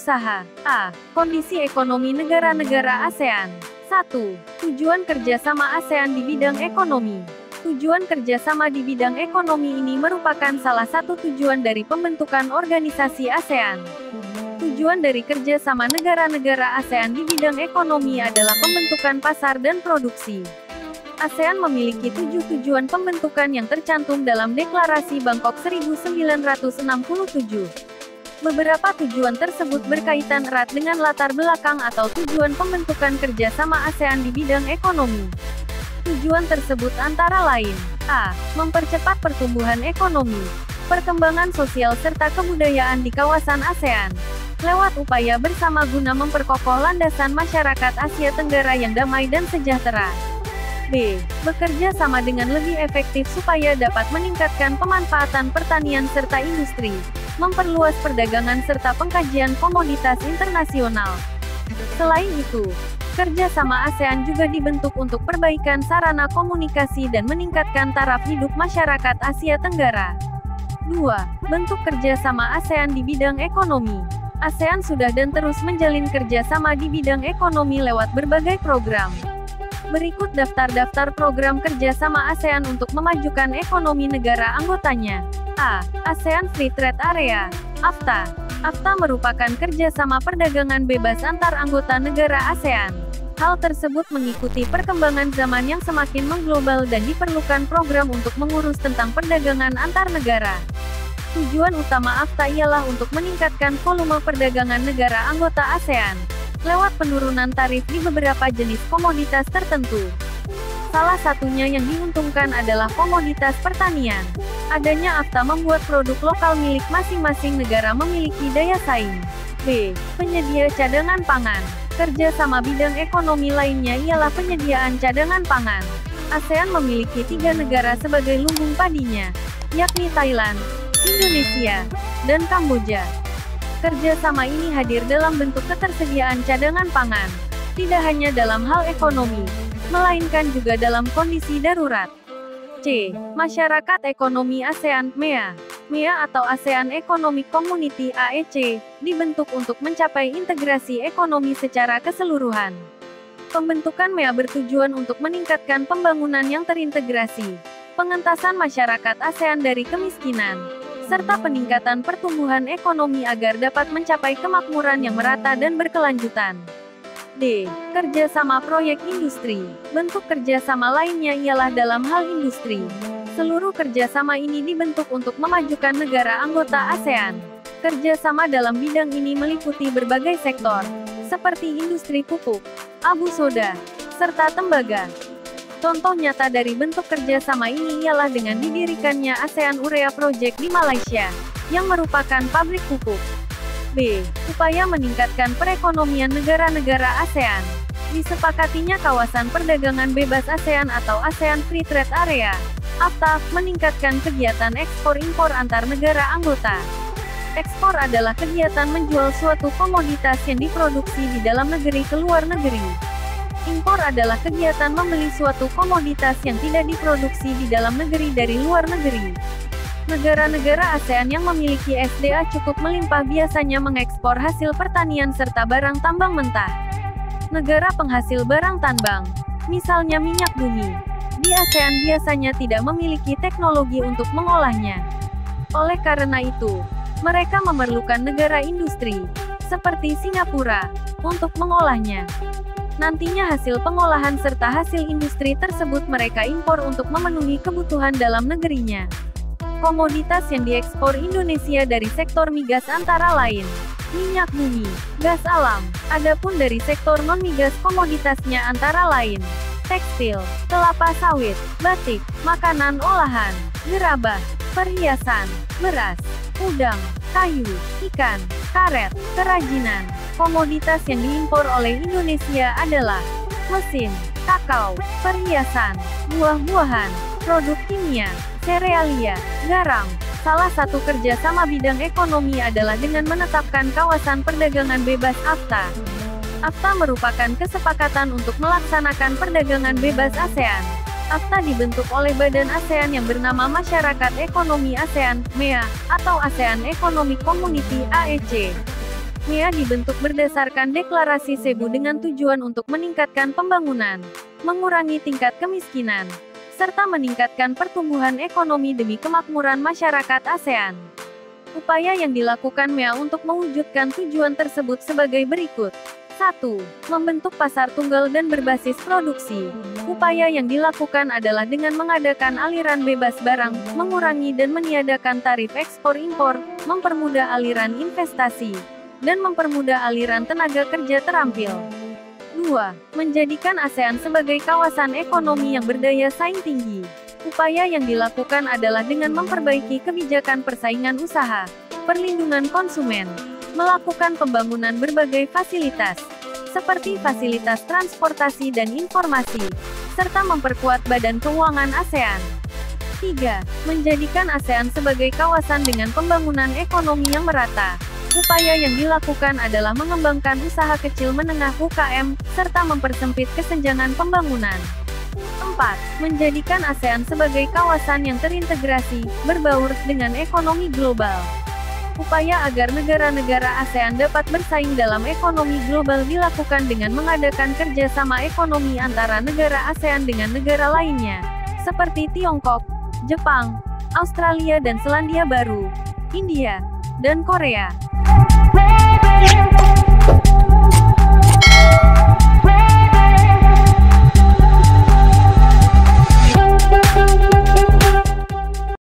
usaha. A. Kondisi ekonomi negara-negara ASEAN. 1. Tujuan kerjasama ASEAN di bidang ekonomi. Tujuan kerjasama di bidang ekonomi ini merupakan salah satu tujuan dari pembentukan organisasi ASEAN. Tujuan dari kerjasama negara-negara ASEAN di bidang ekonomi adalah pembentukan pasar dan produksi. ASEAN memiliki 7 tujuan pembentukan yang tercantum dalam Deklarasi Bangkok 1967. Beberapa tujuan tersebut berkaitan erat dengan latar belakang atau tujuan pembentukan kerjasama ASEAN di bidang ekonomi. Tujuan tersebut antara lain: A. Mempercepat pertumbuhan ekonomi, perkembangan sosial serta kebudayaan di kawasan ASEAN, lewat upaya bersama guna memperkokoh landasan masyarakat Asia Tenggara yang damai dan sejahtera. B. Bekerja sama dengan lebih efektif supaya dapat meningkatkan pemanfaatan pertanian serta industri, memperluas perdagangan serta pengkajian komoditas internasional. Selain itu, kerjasama ASEAN juga dibentuk untuk perbaikan sarana komunikasi dan meningkatkan taraf hidup masyarakat Asia Tenggara. 2. Bentuk kerjasama ASEAN di bidang ekonomi. ASEAN sudah dan terus menjalin kerjasama di bidang ekonomi lewat berbagai program. Berikut daftar-daftar program kerjasama ASEAN untuk memajukan ekonomi negara anggotanya. A. ASEAN Free Trade Area, AFTA. AFTA merupakan kerjasama perdagangan bebas antar anggota negara ASEAN. Hal tersebut mengikuti perkembangan zaman yang semakin mengglobal dan diperlukan program untuk mengurus tentang perdagangan antar negara. Tujuan utama AFTA ialah untuk meningkatkan volume perdagangan negara anggota ASEAN, lewat penurunan tarif di beberapa jenis komoditas tertentu. Salah satunya yang diuntungkan adalah komoditas pertanian. Adanya AFTA membuat produk lokal milik masing-masing negara memiliki daya saing. B. Penyedia cadangan pangan. Kerjasama bidang ekonomi lainnya ialah penyediaan cadangan pangan. ASEAN memiliki 3 negara sebagai lumbung padinya, yakni Thailand, Indonesia, dan Kamboja. Kerjasama ini hadir dalam bentuk ketersediaan cadangan pangan, tidak hanya dalam hal ekonomi, melainkan juga dalam kondisi darurat. C. Masyarakat Ekonomi ASEAN, MEA. MEA atau ASEAN Economic Community (AEC) dibentuk untuk mencapai integrasi ekonomi secara keseluruhan. Pembentukan MEA bertujuan untuk meningkatkan pembangunan yang terintegrasi, pengentasan masyarakat ASEAN dari kemiskinan, serta peningkatan pertumbuhan ekonomi agar dapat mencapai kemakmuran yang merata dan berkelanjutan. D. Kerjasama proyek industri. Bentuk kerjasama lainnya ialah dalam hal industri. Seluruh kerjasama ini dibentuk untuk memajukan negara anggota ASEAN. Kerjasama dalam bidang ini meliputi berbagai sektor, seperti industri pupuk, abu soda, serta tembaga. Contoh nyata dari bentuk kerjasama ini ialah dengan didirikannya ASEAN Urea Project di Malaysia, yang merupakan pabrik pupuk. B. Upaya meningkatkan perekonomian negara-negara ASEAN. Disepakatinya kawasan perdagangan bebas ASEAN atau ASEAN Free Trade Area, AFTA, meningkatkan kegiatan ekspor-impor antar negara anggota. Ekspor adalah kegiatan menjual suatu komoditas yang diproduksi di dalam negeri ke luar negeri. Impor adalah kegiatan membeli suatu komoditas yang tidak diproduksi di dalam negeri dari luar negeri. Negara-negara ASEAN yang memiliki SDA cukup melimpah biasanya mengekspor hasil pertanian serta barang tambang mentah. Negara penghasil barang tambang, misalnya minyak bumi, di ASEAN biasanya tidak memiliki teknologi untuk mengolahnya. Oleh karena itu, mereka memerlukan negara industri, seperti Singapura, untuk mengolahnya. Nantinya hasil pengolahan serta hasil industri tersebut mereka impor untuk memenuhi kebutuhan dalam negerinya. Komoditas yang diekspor Indonesia dari sektor migas antara lain minyak bumi, gas alam. Adapun dari sektor non-migas komoditasnya antara lain tekstil, kelapa sawit, batik, makanan olahan, gerabah, perhiasan, beras, udang, kayu, ikan, karet, kerajinan. Komoditas yang diimpor oleh Indonesia adalah mesin, kakao, perhiasan, buah-buahan, produk kimia, serealia, garam. Salah satu kerjasama bidang ekonomi adalah dengan menetapkan kawasan perdagangan bebas AFTA. AFTA merupakan kesepakatan untuk melaksanakan perdagangan bebas ASEAN. AFTA dibentuk oleh Badan ASEAN yang bernama Masyarakat Ekonomi ASEAN, MEA, atau ASEAN Economic Community (AEC). MEA dibentuk berdasarkan deklarasi Cebu dengan tujuan untuk meningkatkan pembangunan, mengurangi tingkat kemiskinan, serta meningkatkan pertumbuhan ekonomi demi kemakmuran masyarakat ASEAN. Upaya yang dilakukan MEA untuk mewujudkan tujuan tersebut sebagai berikut. 1. Membentuk pasar tunggal dan berbasis produksi. Upaya yang dilakukan adalah dengan mengadakan aliran bebas barang, mengurangi dan meniadakan tarif ekspor-impor, mempermudah aliran investasi, dan mempermudah aliran tenaga kerja terampil. 2. Menjadikan ASEAN sebagai kawasan ekonomi yang berdaya saing tinggi. Upaya yang dilakukan adalah dengan memperbaiki kebijakan persaingan usaha, perlindungan konsumen, melakukan pembangunan berbagai fasilitas, seperti fasilitas transportasi dan informasi, serta memperkuat badan keuangan ASEAN. 3. Menjadikan ASEAN sebagai kawasan dengan pembangunan ekonomi yang merata. Upaya yang dilakukan adalah mengembangkan usaha kecil menengah UKM, serta mempersempit kesenjangan pembangunan. 4. Menjadikan ASEAN sebagai kawasan yang terintegrasi, berbaur, dengan ekonomi global. Upaya agar negara-negara ASEAN dapat bersaing dalam ekonomi global dilakukan dengan mengadakan kerjasama ekonomi antara negara ASEAN dengan negara lainnya, seperti Tiongkok, Jepang, Australia dan Selandia Baru, India, dan Korea.